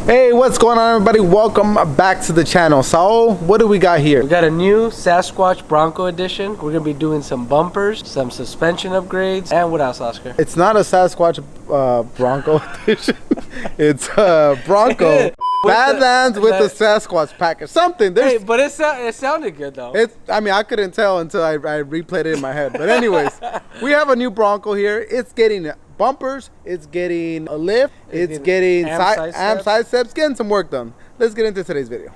Hey, what's going on, everybody? Welcome back to the channel. So, what do we got here? We got a new Sasquatch Bronco edition. We're gonna be doing some bumpers, some suspension upgrades, and what else, Oscar? It's not a Sasquatch Bronco edition. It's Bronco. Badlands with the Sasquatch package. Something. Hey, but it sounded good though. I mean, I couldn't tell until I replayed it in my head. But anyways, we have a new Bronco here. It's getting bumpers, it's getting a lift, it's getting amp side steps, getting some work done. Let's get into today's video.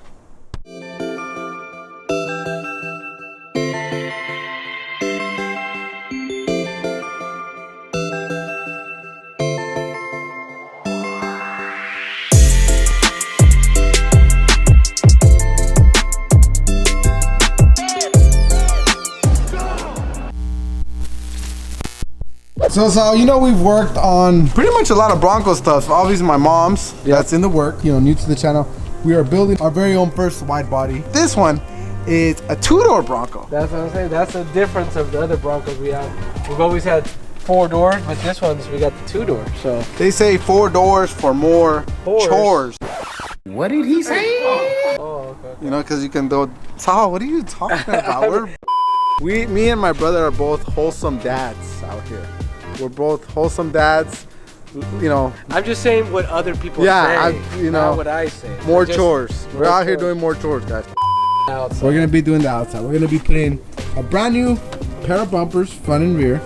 So you know, we've worked on pretty much a lot of Bronco stuff. Obviously my mom's, that's in the work, you know, new to the channel. We are building our very own first wide body. This one is a two-door Bronco. That's what I'm saying. That's the difference of the other Broncos we have. We've always had 4 doors, but this one's we got the 2 door. So they say 4 doors for more chores. What did he say? Oh, okay. You know, because you can do. Sal, what are you talking about? Me and my brother are both wholesome dads out here. We're both wholesome dads, you know. I'm just saying what other people say. You know, not what I say. More chores. We're out here doing more chores, guys. Outside. We're gonna be doing the outside. We're gonna be putting a brand new pair of bumpers, front and rear.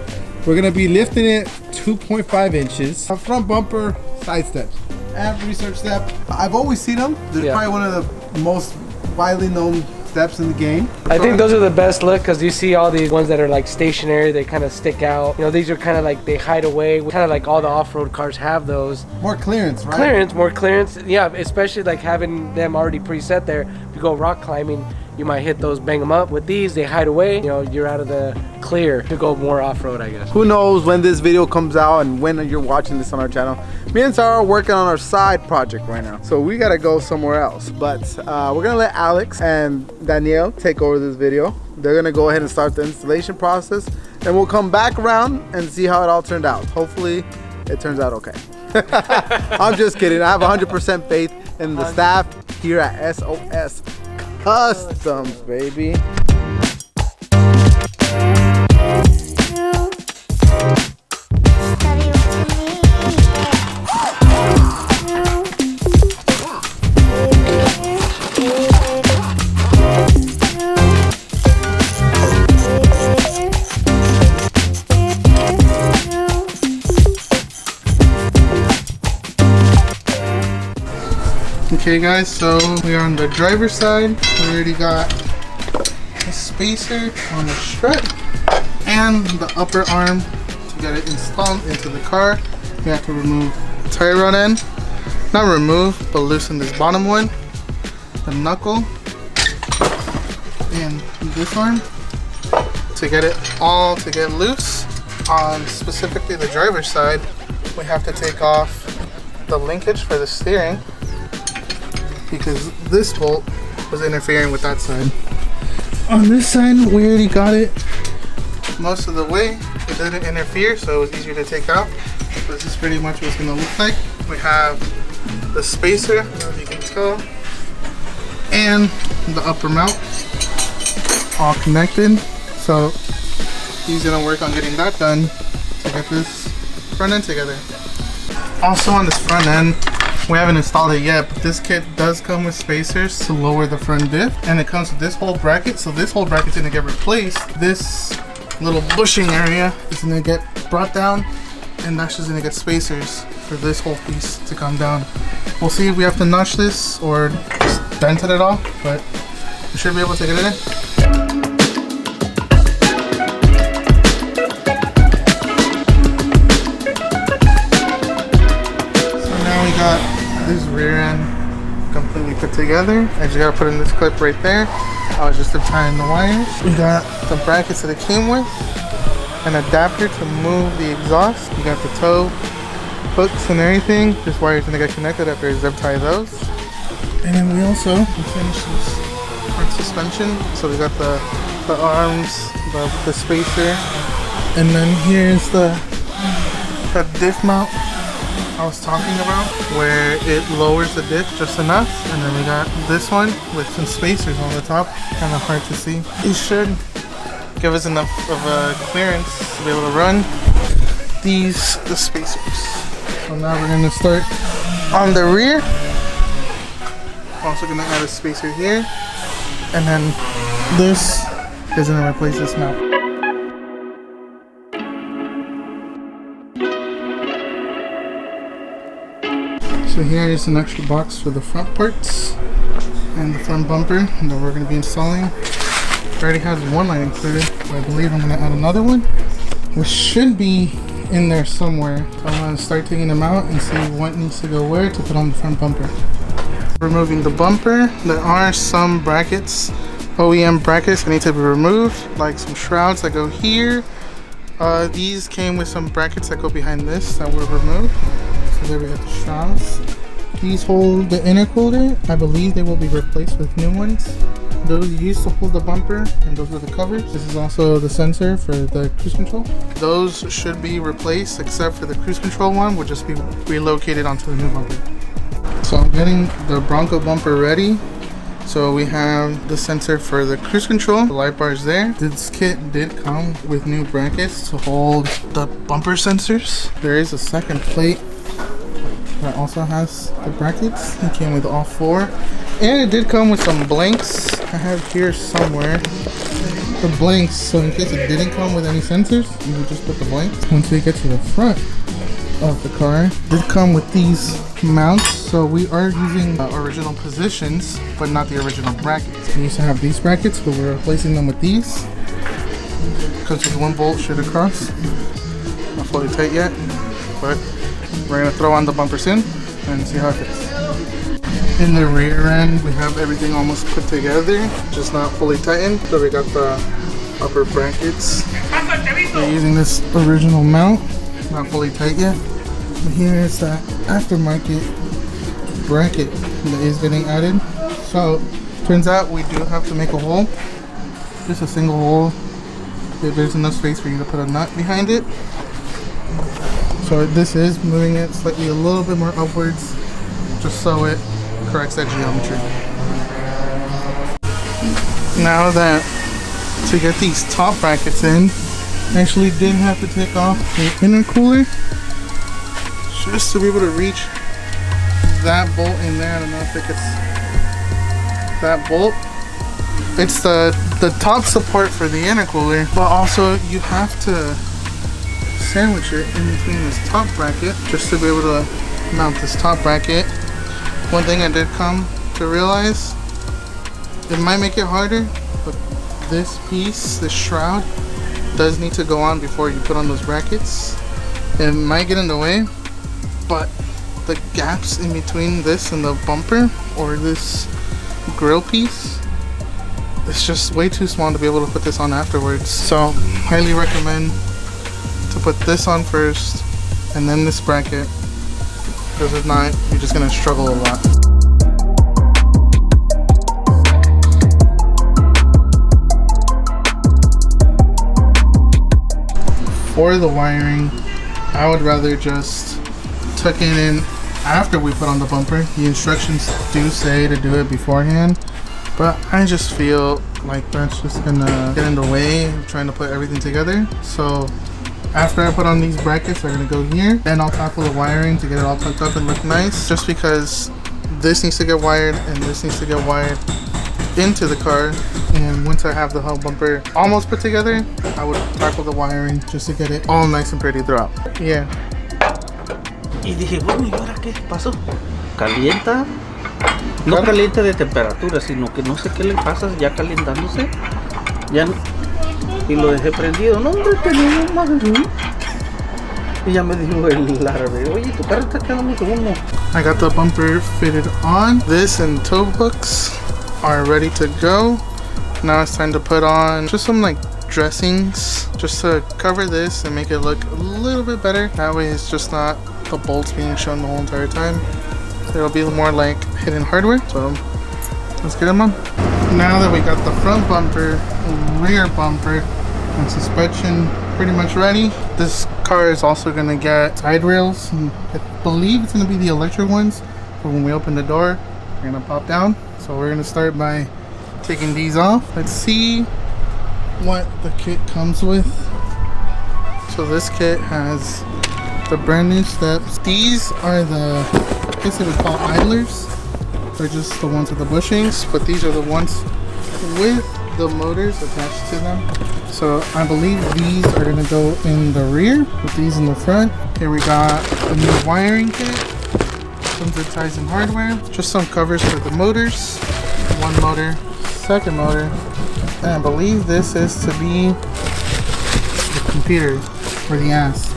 We're gonna be lifting it 2.5 inches. A front bumper, side steps, and research step. I've always seen them. They're probably one of the most widely known steps in the game. I think those are the best look because you see all these ones that are like stationary, they kind of stick out. You know, these are kind of like they hide away. Kind of like all the off-road cars have those. More clearance, right? More clearance. Yeah, especially like having them already preset there. If you go rock climbing, you might hit those, bang them up. With these, they hide away. You know, you're out of the clear to go more off-road, I guess. Who knows when this video comes out and when you're watching this on our channel. Me and Sarah are working on our side project right now, so we gotta go somewhere else. But we're gonna let Alex and Danielle take over this video. They're gonna go ahead and start the installation process, and we'll come back around and see how it all turned out. Hopefully it turns out okay. I'm just kidding. I have 100% faith in the staff here at SOS Customs, baby. Okay guys, so we are on the driver's side. We already got a spacer on the strut and the upper arm to get it installed into the car. We have to remove the tie rod end. Not remove, but loosen this bottom one, the knuckle, and this arm to get it all to get loose. On specifically the driver's side, we have to take off the linkage for the steering, because this bolt was interfering with that side. On this side, we already got it most of the way. It didn't interfere, so it was easier to take out. This is pretty much what it's gonna look like. We have the spacer, as you can tell, and the upper mount all connected. So he's gonna work on getting that done to get this front end together. Also on this front end, we haven't installed it yet, but this kit does come with spacers to lower the front diff, and it comes with this whole bracket. So this whole bracket's gonna get replaced. This little bushing area is gonna get brought down, and that's just gonna get spacers for this whole piece to come down. We'll see if we have to notch this or just dent it at all, but we should be able to get it in. This rear end completely put together. I just gotta put in this clip right there. I was just tying the wires. We got the brackets that it came with, an adapter to move the exhaust. You got the toe hooks and everything. This wire is gonna get connected after I zip tie those. And then we also finished this front suspension. So we got the arms, the spacer, and then here's the diff mount I was talking about, where it lowers the disc just enough. And then we got this one with some spacers on the top. Kind of hard to see. It should give us enough of a clearance to be able to run the spacers. So now we're gonna start on the rear. Also gonna add a spacer here, and then this is gonna replace this mount. So here is an extra box for the front parts and the front bumper that we're gonna be installing. It already has one line included, so I believe I'm gonna add another one, which should be in there somewhere. So I'm gonna start taking them out and see what needs to go where to put on the front bumper. Removing the bumper, there are some brackets, OEM brackets that need to be removed, like some shrouds that go here. These came with some brackets that go behind this that were removed. So there we got the shrouds. These hold the intercooler. I believe they will be replaced with new ones. Those used to hold the bumper, and those were the covers. This is also the sensor for the cruise control. Those should be replaced, except for the cruise control one will just be relocated onto the new bumper. So I'm getting the Bronco bumper ready. So we have the sensor for the cruise control, the light bars there. This kit did come with new brackets to hold the bumper sensors. There is a second plate that also has the brackets. It came with all four. And it did come with some blanks. I have here somewhere the blanks, so in case it didn't come with any sensors, you would just put the blanks. Once we get to the front of the car, it did come with these mounts. So we are using original positions, but not the original brackets. We used to have these brackets, but we're replacing them with these because there's one bolt straight across. Not fully tight yet, but we're gonna throw on the bumper soon and see how it fits. In the rear end, we have everything almost put together, just not fully tightened. So we got the upper brackets. We're using this original mount, not fully tight yet. But here is the aftermarket bracket that is getting added. So turns out we do have to make a hole, just a single hole. There's enough space for you to put a nut behind it. So this is moving it slightly a little bit more upwards, just so it corrects that geometry. Now that to get these top brackets in, I actually did have to take off the intercooler just to be able to reach that bolt in there. I don't know if it gets that bolt. It's the top support for the intercooler, but also you have to sandwich it in between this top bracket just to be able to mount this top bracket. One thing I did come to realize, it might make it harder, but this piece, this shroud, does need to go on before you put on those brackets. It might get in the way, but the gaps in between this and the bumper or this grill piece, it's just way too small to be able to put this on afterwards. So highly recommend to put this on first and then this bracket, because if not, you're just gonna struggle a lot. For the wiring, I would rather just tuck it in after we put on the bumper. The instructions do say to do it beforehand, but I just feel like that's just gonna get in the way of trying to put everything together. So after I put on these brackets, they're gonna go here, then I'll tackle the wiring to get it all tucked up and look nice, just because this needs to get wired and this needs to get wired into the car. And once I have the whole bumper almost put together, I would tackle the wiring just to get it all nice and pretty throughout. Yeah. Y dije, bueno, ¿y ahora qué pasó? ¿Calienta? No calienta de temperatura, sino que no sé qué le pasa ya calentándose. Ya, y lo dejé prendido. No, hombre, tenía más. Y ya me dijo el árabe, oye, tu carro está quedando mucho humo. I got the bumper fitted on. This and tow hooks are ready to go. Now it's time to put on just some like dressings just to cover this and make it look a little bit better. That way it's just not the bolts being shown the whole entire time. It'll be more like hidden hardware. So let's get them on. Now that we got the front bumper, rear bumper, and suspension pretty much ready. This car is also gonna get side rails, and I believe it's gonna be the electric ones. But when we open the door, they're gonna pop down. So we're gonna start by taking these off. Let's see what the kit comes with. So this kit has the brand new steps. These are the, I guess they would call idlers. They're just the ones with the bushings, but these are the ones with the motors attached to them. So I believe these are gonna go in the rear with these in the front. Here we got the new wiring kit, some zip ties and hardware, just some covers for the motors, one motor, second motor, and I believe this is to be the computer for the ass.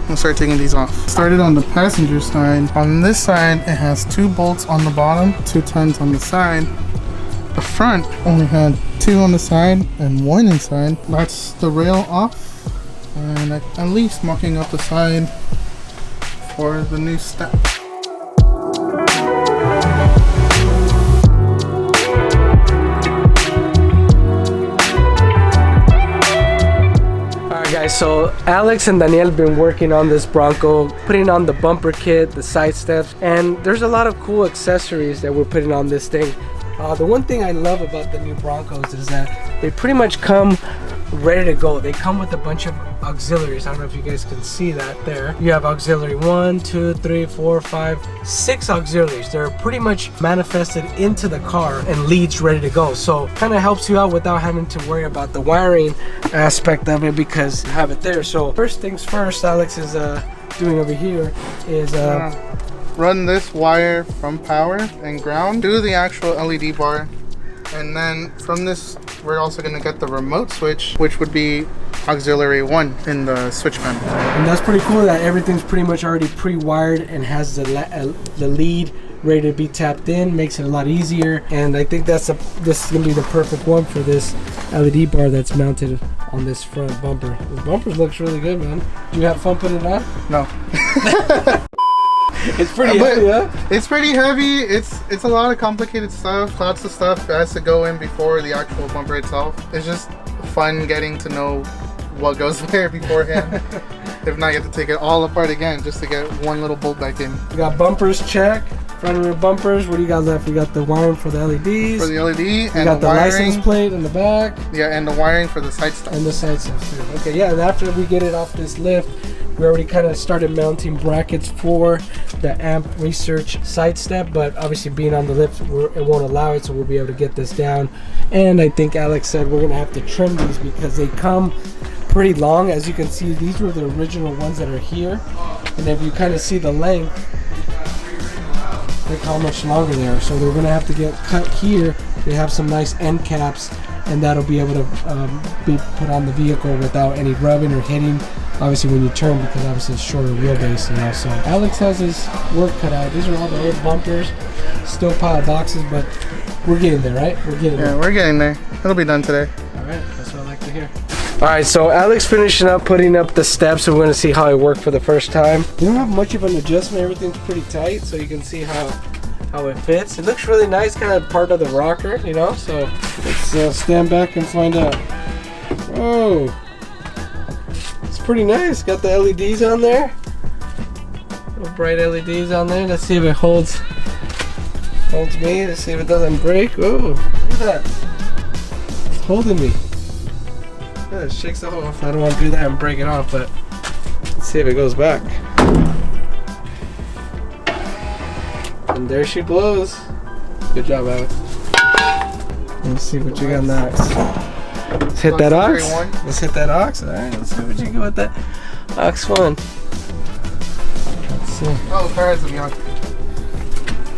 We'll start taking these off. Started on the passenger side. On this side, it has 2 bolts on the bottom, 2 tons on the side. The front only had 2 on the side and 1 inside. That's the rail off, and at least mocking up the side for the new step. So Alex and Daniel have been working on this Bronco, putting on the bumper kit, the side steps, and there's a lot of cool accessories that we're putting on this thing. The one thing I love about the new Broncos is that they pretty much come ready to go. They come with a bunch of auxiliaries. I don't know if you guys can see that there. You have auxiliary 1, 2, 3, 4, 5, 6 auxiliaries. They're pretty much manifested into the car and leads ready to go. So kind of helps you out without having to worry about the wiring aspect of it because you have it there. So first things first, Alex is doing over here is run this wire from power and ground to the actual LED bar, and then from this we're also going to get the remote switch, which would be auxiliary 1 in the switch panel. And that's pretty cool that everything's pretty much already pre-wired and has the lead ready to be tapped in. Makes it a lot easier, and I think this is going to be the perfect one for this LED bar that's mounted on this front bumper. The bumper looks really good, man. Do you have fun putting it on? No. It's pretty heavy, huh? It's pretty heavy. It's a lot of complicated stuff. Lots of stuff has to go in before the actual bumper itself. It's just fun getting to know what goes there beforehand. If not, you have to take it all apart again just to get one little bolt back in. We got bumpers check. Front and rear bumpers. What do you got left? We got the wiring for the LEDs. For the LED, we and got the wiring, license plate in the back. Yeah, and the wiring for the side stuff. And the side stuff too. Okay, yeah, and after we get it off this lift, we already kind of started mounting brackets for the amp research side step, but obviously being on the lift, it won't allow it, so we'll be able to get this down. And I think Alex said we're gonna have to trim these because they come pretty long. As you can see, these were the original ones that are here, and if you kind of see the length, look how much longer they are. So they're gonna have to get cut here. They have some nice end caps, and that'll be able to be put on the vehicle without any rubbing or hitting. Obviously when you turn, because obviously it's shorter wheelbase, you know. So Alex has his work cut out. These are all the old bumpers, still pile of boxes, but we're getting there, right? We're getting there. Yeah, we're getting there. It'll be done today. All right, that's what I like to hear. All right, so Alex finishing up putting up the steps, so we're going to see how it worked for the first time. You don't have much of an adjustment. Everything's pretty tight, so you can see how it fits. It looks really nice, kind of part of the rocker, you know. So let's stand back and find out. Whoa, it's pretty nice. Got the LEDs on there, little bright LEDs on there. Let's see if it holds me. Let's see if it doesn't break. Oh, look at that, it's holding me. Yeah, it shakes the whole. I don't want to do that and break it off, but let's see if it goes back. And there she blows. Good job, Alex. Let's see what you got next. Let's hit that ox. Let's hit that ox. All right, let's see what you got with that ox one. Let's see. Oh, the car has to be on.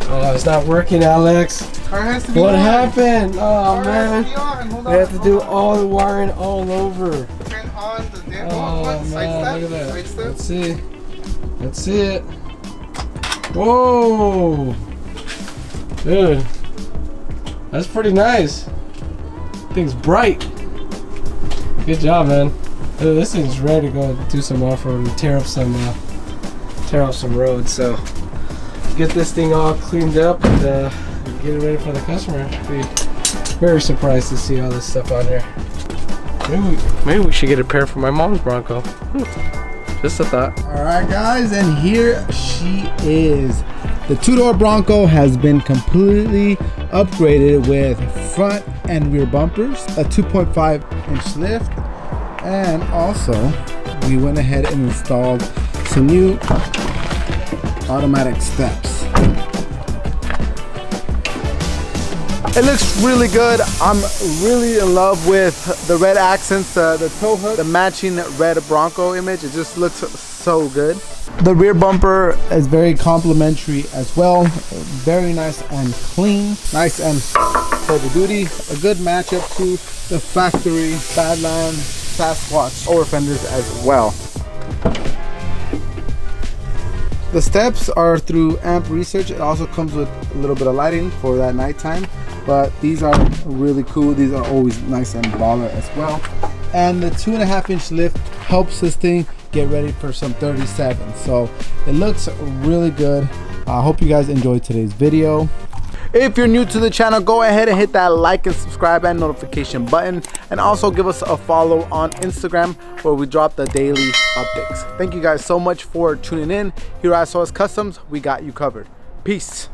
Oh, it's not working, Alex. Car has to be What on. happened? Oh, Car man. has to be on. Hold on. We have to do all the wiring all over. Turn on the damn Oh, side man, step. look at Side that. step. Let's see. Let's see it. Whoa. Dude. That's pretty nice. Thing's bright. Good job, man. Dude, this thing's ready to go do some off-road and tear up some roads. So get this thing all cleaned up and get it ready for the customer. Be very surprised to see all this stuff on here. Maybe we should get a pair for my mom's Bronco. Just a thought. All right, guys, and here she is. The two-door Bronco has been completely upgraded with front and rear bumpers, a 2.5-inch lift, and also we went ahead and installed some new automatic steps. It looks really good. I'm really in love with the red accents, the tow hook, the matching red Bronco image. It just looks so good. The rear bumper is very complimentary as well. Very nice and clean. Nice and heavy duty. A good matchup to the factory Badland Sasquatch over fenders as well. The steps are through Amp Research. It also comes with a little bit of lighting for that nighttime, but these are really cool. These are always nice and baller as well. And the 2.5-inch lift helps this thing get ready for some 37. So it looks really good. I hope you guys enjoyed today's video. If you're new to the channel, go ahead and hit that like and subscribe and notification button, and also give us a follow on Instagram where we drop the daily updates. Thank you guys so much for tuning in. Here at SOS Customs, we got you covered. Peace.